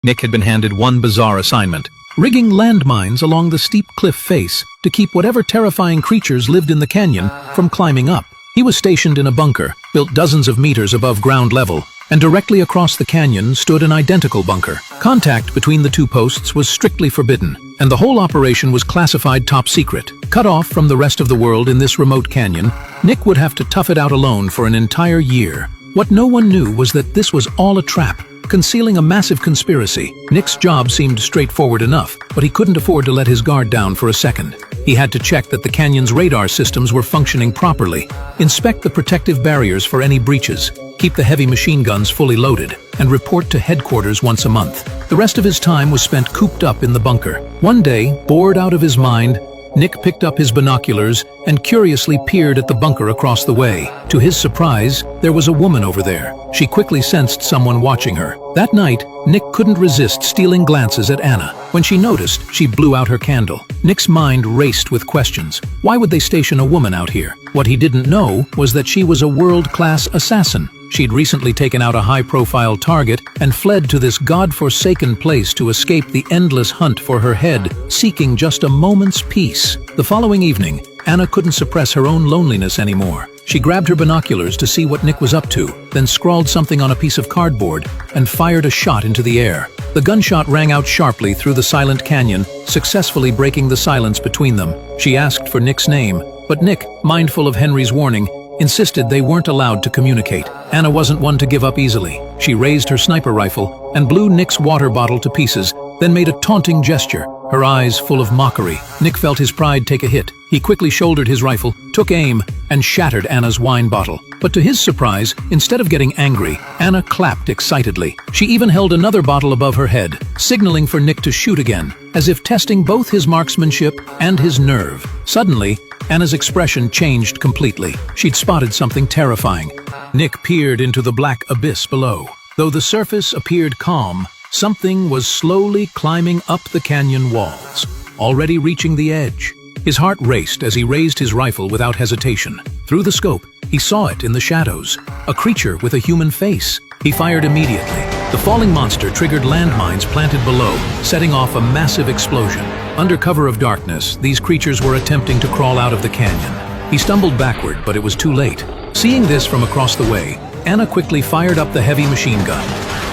Nick had been handed one bizarre assignment: rigging landmines along the steep cliff face to keep whatever terrifying creatures lived in the canyon from climbing up. He was stationed in a bunker, built dozens of meters above ground level, and directly across the canyon stood an identical bunker. Contact between the two posts was strictly forbidden, and the whole operation was classified top secret. Cut off from the rest of the world in this remote canyon, Nick would have to tough it out alone for an entire year. What no one knew was that this was all a trap, concealing a massive conspiracy. Nick's job seemed straightforward enough, but he couldn't afford to let his guard down for a second. He had to check that the canyon's radar systems were functioning properly, inspect the protective barriers for any breaches, keep the heavy machine guns fully loaded, and report to headquarters once a month. The rest of his time was spent cooped up in the bunker. One day, bored out of his mind, Nick picked up his binoculars and curiously peered at the bunker across the way. To his surprise, there was a woman over there. She quickly sensed someone watching her. That night, Nick couldn't resist stealing glances at Anna. When she noticed, she blew out her candle. Nick's mind raced with questions. Why would they station a woman out here? What he didn't know was that she was a world-class assassin. She'd recently taken out a high-profile target and fled to this god-forsaken place to escape the endless hunt for her head, seeking just a moment's peace. The following evening, Anna couldn't suppress her own loneliness anymore. She grabbed her binoculars to see what Nick was up to, then scrawled something on a piece of cardboard and fired a shot into the air. The gunshot rang out sharply through the silent canyon, successfully breaking the silence between them. She asked for Nick's name, but Nick, mindful of Henry's warning, insisted they weren't allowed to communicate. Anna wasn't one to give up easily. She raised her sniper rifle and blew Nick's water bottle to pieces, then made a taunting gesture, her eyes full of mockery. Nick felt his pride take a hit. He quickly shouldered his rifle, took aim, and shattered Anna's wine bottle. But to his surprise, instead of getting angry, Anna clapped excitedly. She even held another bottle above her head, signaling for Nick to shoot again, as if testing both his marksmanship and his nerve. Suddenly, Anna's expression changed completely. She'd spotted something terrifying. Nick peered into the black abyss below. Though the surface appeared calm, something was slowly climbing up the canyon walls, already reaching the edge. His heart raced as he raised his rifle without hesitation. Through the scope, he saw it in the shadows, a creature with a human face. He fired immediately. The falling monster triggered landmines planted below, setting off a massive explosion. Under cover of darkness, these creatures were attempting to crawl out of the canyon. He stumbled backward, but it was too late. Seeing this from across the way, Anna quickly fired up the heavy machine gun.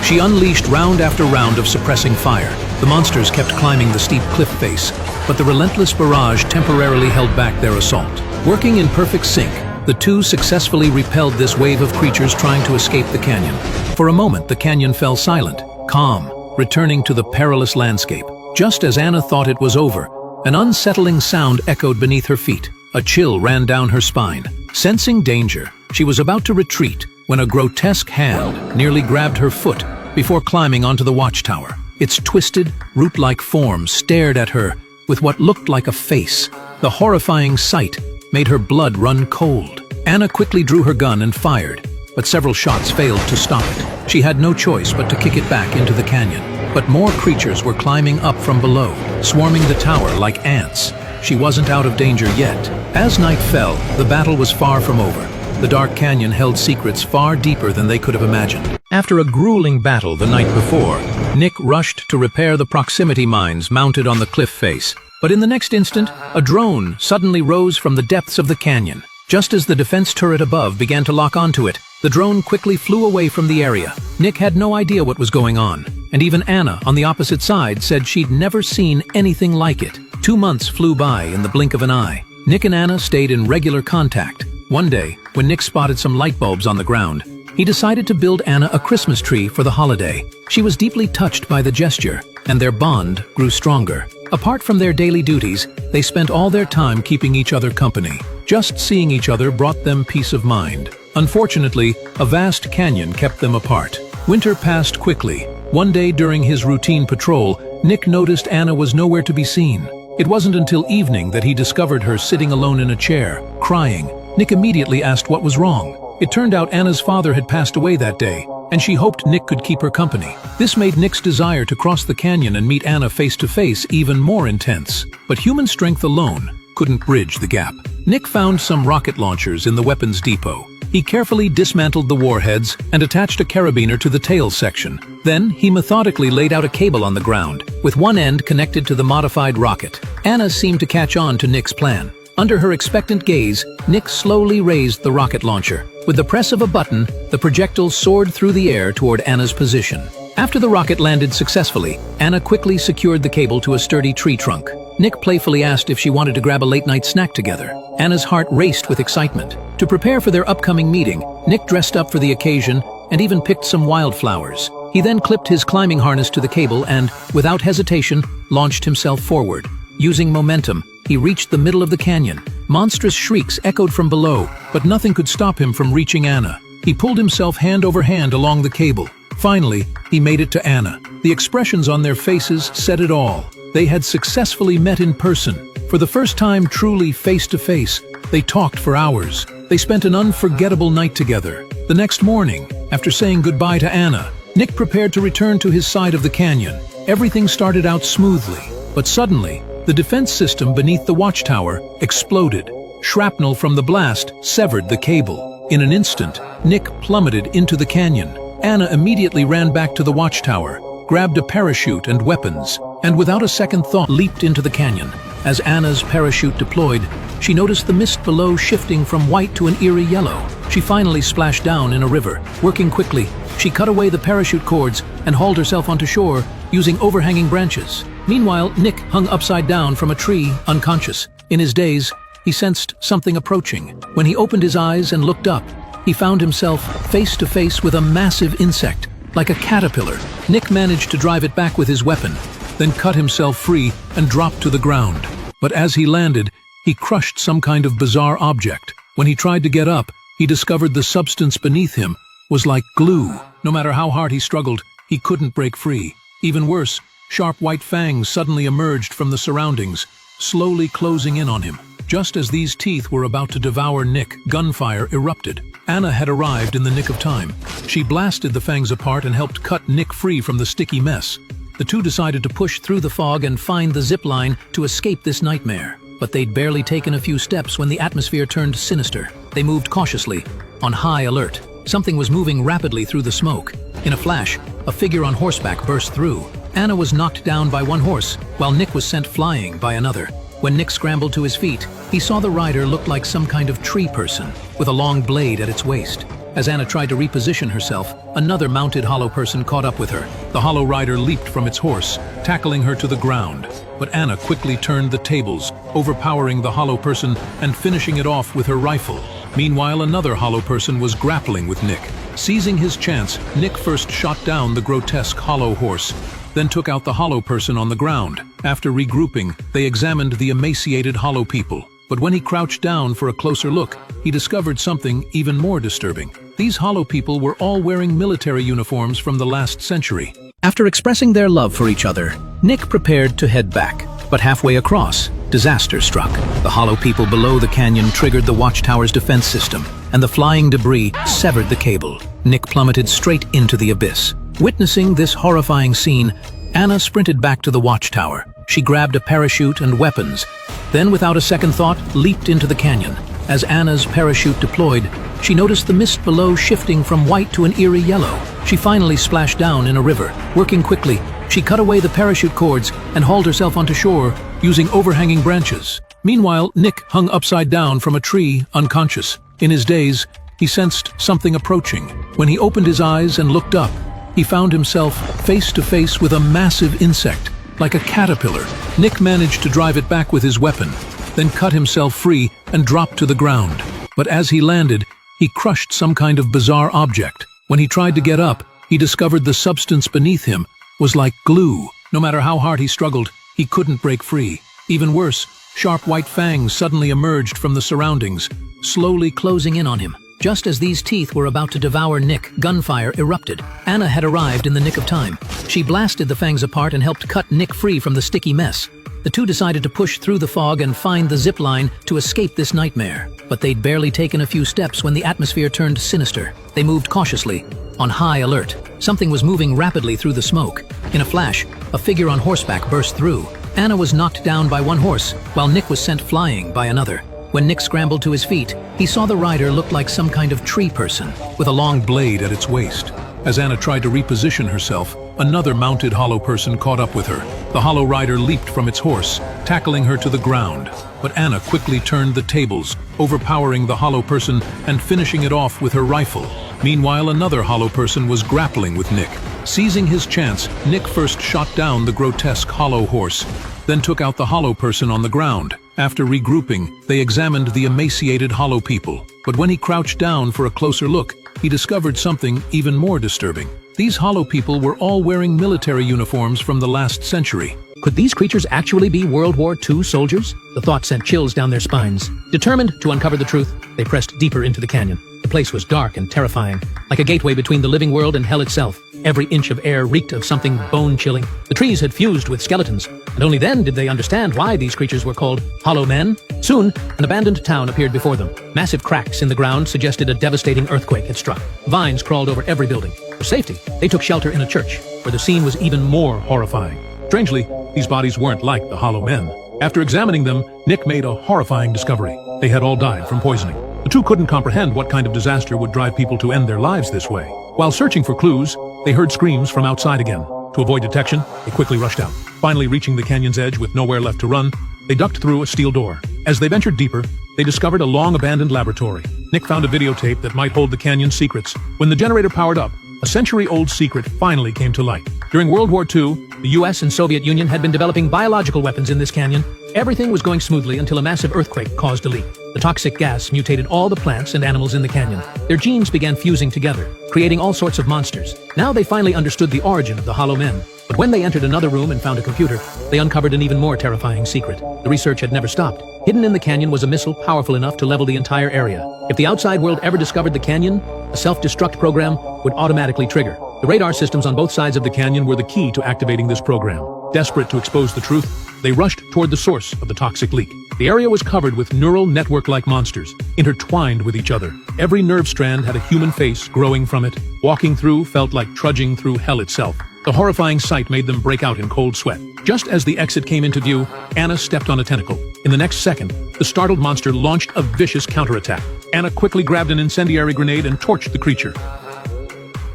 She unleashed round after round of suppressing fire. The monsters kept climbing the steep cliff face, but the relentless barrage temporarily held back their assault. Working in perfect sync, the two successfully repelled this wave of creatures trying to escape the canyon. For a moment, the canyon fell silent, calm, returning to the perilous landscape. Just as Anna thought it was over, an unsettling sound echoed beneath her feet. A chill ran down her spine. Sensing danger, she was about to retreat when a grotesque hand nearly grabbed her foot before climbing onto the watchtower. Its twisted, root-like form stared at her with what looked like a face. The horrifying sight made her blood run cold. Anna quickly drew her gun and fired, but several shots failed to stop it. She had no choice but to kick it back into the canyon. But more creatures were climbing up from below, swarming the tower like ants. She wasn't out of danger yet. As night fell, the battle was far from over. The dark canyon held secrets far deeper than they could have imagined. After a grueling battle the night before, Nick rushed to repair the proximity mines mounted on the cliff face. But in the next instant, a drone suddenly rose from the depths of the canyon. Just as the defense turret above began to lock onto it, the drone quickly flew away from the area. Nick had no idea what was going on, and even Anna, on the opposite side, said she'd never seen anything like it. 2 months flew by in the blink of an eye. Nick and Anna stayed in regular contact. One day, when Nick spotted some light bulbs on the ground, he decided to build Anna a Christmas tree for the holiday. She was deeply touched by the gesture, and their bond grew stronger. Apart from their daily duties, they spent all their time keeping each other company. Just seeing each other brought them peace of mind. Unfortunately, a vast canyon kept them apart. Winter passed quickly. One day during his routine patrol, Nick noticed Anna was nowhere to be seen. It wasn't until evening that he discovered her sitting alone in a chair, crying. Nick immediately asked what was wrong. It turned out Anna's father had passed away that day, and she hoped Nick could keep her company. This made Nick's desire to cross the canyon and meet Anna face to face even more intense. But human strength alone couldn't bridge the gap. Nick found some rocket launchers in the weapons depot. He carefully dismantled the warheads and attached a carabiner to the tail section. Then, he methodically laid out a cable on the ground, with one end connected to the modified rocket. Anna seemed to catch on to Nick's plan. Under her expectant gaze, Nick slowly raised the rocket launcher. With the press of a button, the projectile soared through the air toward Anna's position. After the rocket landed successfully, Anna quickly secured the cable to a sturdy tree trunk. Nick playfully asked if she wanted to grab a late-night snack together. Anna's heart raced with excitement. To prepare for their upcoming meeting, Nick dressed up for the occasion and even picked some wildflowers. He then clipped his climbing harness to the cable and, without hesitation, launched himself forward. Using momentum, he reached the middle of the canyon. Monstrous shrieks echoed from below, but nothing could stop him from reaching Anna. He pulled himself hand over hand along the cable. Finally, he made it to Anna. The expressions on their faces said it all. They had successfully met in person. For the first time truly face to face, they talked for hours. They spent an unforgettable night together. The next morning, after saying goodbye to Anna, Nick prepared to return to his side of the canyon. Everything started out smoothly, but suddenly, the defense system beneath the watchtower exploded. Shrapnel from the blast severed the cable. In an instant, Nick plummeted into the canyon. Anna immediately ran back to the watchtower, grabbed a parachute and weapons, and without a second thought leaped into the canyon. As Anna's parachute deployed, she noticed the mist below shifting from white to an eerie yellow. She finally splashed down in a river. Working quickly, she cut away the parachute cords and hauled herself onto shore using overhanging branches. Meanwhile, Nick hung upside down from a tree, unconscious. In his daze, he sensed something approaching. When he opened his eyes and looked up, he found himself face to face with a massive insect, like a caterpillar. Nick managed to drive it back with his weapon, then cut himself free and dropped to the ground. But as he landed, he crushed some kind of bizarre object. When he tried to get up, he discovered the substance beneath him was like glue. No matter how hard he struggled, he couldn't break free. Even worse, sharp white fangs suddenly emerged from the surroundings, slowly closing in on him. Just as these teeth were about to devour Nick, gunfire erupted. Anna had arrived in the nick of time. She blasted the fangs apart and helped cut Nick free from the sticky mess. The two decided to push through the fog and find the zip line to escape this nightmare. But they'd barely taken a few steps when the atmosphere turned sinister. They moved cautiously, on high alert. Something was moving rapidly through the smoke. In a flash, a figure on horseback burst through. Anna was knocked down by one horse, while Nick was sent flying by another. When Nick scrambled to his feet, he saw the rider look like some kind of tree person, with a long blade at its waist. As Anna tried to reposition herself, another mounted hollow person caught up with her. The hollow rider leaped from its horse, tackling her to the ground. But Anna quickly turned the tables, overpowering the hollow person and finishing it off with her rifle. Meanwhile, another hollow person was grappling with Nick. Seizing his chance, Nick first shot down the grotesque hollow horse, then took out the hollow person on the ground. After regrouping, they examined the emaciated hollow people. But when he crouched down for a closer look, he discovered something even more disturbing. These hollow people were all wearing military uniforms from the last century. After expressing their love for each other, Nick prepared to head back. But halfway across, disaster struck. The hollow people below the canyon triggered the watchtower's defense system, and the flying debris severed the cable. Nick plummeted straight into the abyss. Witnessing this horrifying scene, Anna sprinted back to the watchtower. She grabbed a parachute and weapons, then without a second thought, leaped into the canyon. As Anna's parachute deployed, she noticed the mist below shifting from white to an eerie yellow. She finally splashed down in a river. Working quickly, she cut away the parachute cords and hauled herself onto shore using overhanging branches. Meanwhile, Nick hung upside down from a tree, unconscious. In his daze, he sensed something approaching. When he opened his eyes and looked up, he found himself face to face with a massive insect, like a caterpillar. Nick managed to drive it back with his weapon, then cut himself free and dropped to the ground. But as he landed, he crushed some kind of bizarre object. When he tried to get up, he discovered the substance beneath him was like glue. No matter how hard he struggled, he couldn't break free. Even worse, sharp white fangs suddenly emerged from the surroundings, slowly closing in on him. Just as these teeth were about to devour Nick, gunfire erupted. Anna had arrived in the nick of time. She blasted the fangs apart and helped cut Nick free from the sticky mess. The two decided to push through the fog and find the zip line to escape this nightmare. But they'd barely taken a few steps when the atmosphere turned sinister. They moved cautiously, on high alert. Something was moving rapidly through the smoke. In a flash, a figure on horseback burst through. Anna was knocked down by one horse, while Nick was sent flying by another. When Nick scrambled to his feet, he saw the rider look like some kind of tree person, with a long blade at its waist. As Anna tried to reposition herself, another mounted hollow person caught up with her. The hollow rider leaped from its horse, tackling her to the ground. But Anna quickly turned the tables, overpowering the hollow person and finishing it off with her rifle. Meanwhile, another hollow person was grappling with Nick. Seizing his chance, Nick first shot down the grotesque hollow horse, then took out the hollow person on the ground. After regrouping, they examined the emaciated hollow people. But when he crouched down for a closer look, he discovered something even more disturbing. These hollow people were all wearing military uniforms from the last century. Could these creatures actually be World War II soldiers? The thought sent chills down their spines. Determined to uncover the truth, they pressed deeper into the canyon. The place was dark and terrifying, like a gateway between the living world and hell itself. Every inch of air reeked of something bone-chilling. The trees had fused with skeletons, and only then did they understand why these creatures were called Hollow Men. Soon, an abandoned town appeared before them. Massive cracks in the ground suggested a devastating earthquake had struck. Vines crawled over every building. For safety, they took shelter in a church, where the scene was even more horrifying. Strangely, these bodies weren't like the Hollow Men. After examining them, Nick made a horrifying discovery. They had all died from poisoning. The two couldn't comprehend what kind of disaster would drive people to end their lives this way. While searching for clues, they heard screams from outside again. To avoid detection, they quickly rushed out. Finally reaching the canyon's edge with nowhere left to run, they ducked through a steel door. As they ventured deeper, they discovered a long-abandoned laboratory. Nick found a videotape that might hold the canyon's secrets. When the generator powered up, a century-old secret finally came to light. During World War II, the US and Soviet Union had been developing biological weapons in this canyon. Everything was going smoothly until a massive earthquake caused a leak. The toxic gas mutated all the plants and animals in the canyon. Their genes began fusing together, creating all sorts of monsters. Now they finally understood the origin of the Hollow Men. But when they entered another room and found a computer, they uncovered an even more terrifying secret. The research had never stopped. Hidden in the canyon was a missile powerful enough to level the entire area. If the outside world ever discovered the canyon, a self-destruct program would automatically trigger. The radar systems on both sides of the canyon were the key to activating this program. Desperate to expose the truth, they rushed toward the source of the toxic leak. The area was covered with neural network-like monsters, intertwined with each other. Every nerve strand had a human face growing from it. Walking through felt like trudging through hell itself. The horrifying sight made them break out in cold sweat. Just as the exit came into view, Anna stepped on a tentacle. In the next second, the startled monster launched a vicious counterattack. Anna quickly grabbed an incendiary grenade and torched the creature.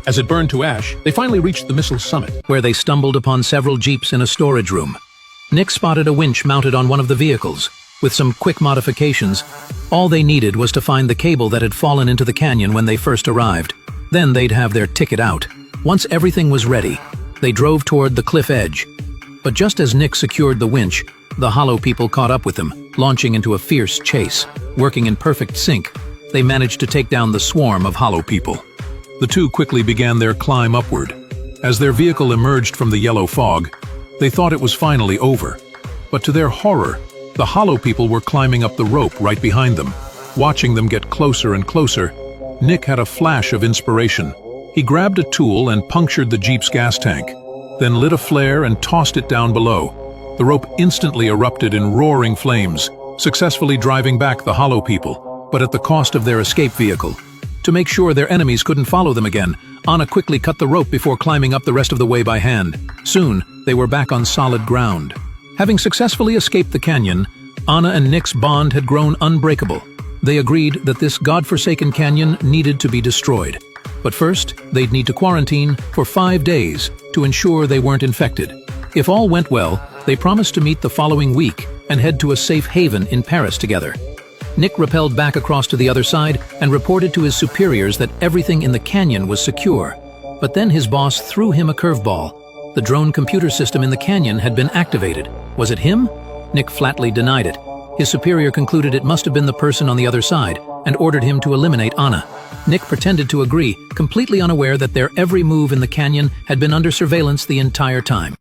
As it burned to ash, they finally reached the missile's summit, where they stumbled upon several jeeps in a storage room. Nick spotted a winch mounted on one of the vehicles. With some quick modifications, all they needed was to find the cable that had fallen into the canyon when they first arrived. Then they'd have their ticket out. Once everything was ready, they drove toward the cliff edge. But just as Nick secured the winch, the Hollow people caught up with him, launching into a fierce chase. Working in perfect sync, they managed to take down the swarm of Hollow people. The two quickly began their climb upward. As their vehicle emerged from the yellow fog, they thought it was finally over. But to their horror, the Hollow people were climbing up the rope right behind them. Watching them get closer and closer, Nick had a flash of inspiration. He grabbed a tool and punctured the Jeep's gas tank, then lit a flare and tossed it down below. The rope instantly erupted in roaring flames, successfully driving back the Hollow people, but at the cost of their escape vehicle. To make sure their enemies couldn't follow them again, Anna quickly cut the rope before climbing up the rest of the way by hand. Soon, they were back on solid ground. Having successfully escaped the canyon, Anna and Nick's bond had grown unbreakable. They agreed that this godforsaken canyon needed to be destroyed. But first, they'd need to quarantine for 5 days to ensure they weren't infected. If all went well, they promised to meet the following week and head to a safe haven in Paris together. Nick rappelled back across to the other side and reported to his superiors that everything in the canyon was secure. But then his boss threw him a curveball. The drone computer system in the canyon had been activated. Was it him? Nick flatly denied it. His superior concluded it must have been the person on the other side and ordered him to eliminate Anna. Nick pretended to agree, completely unaware that their every move in the canyon had been under surveillance the entire time.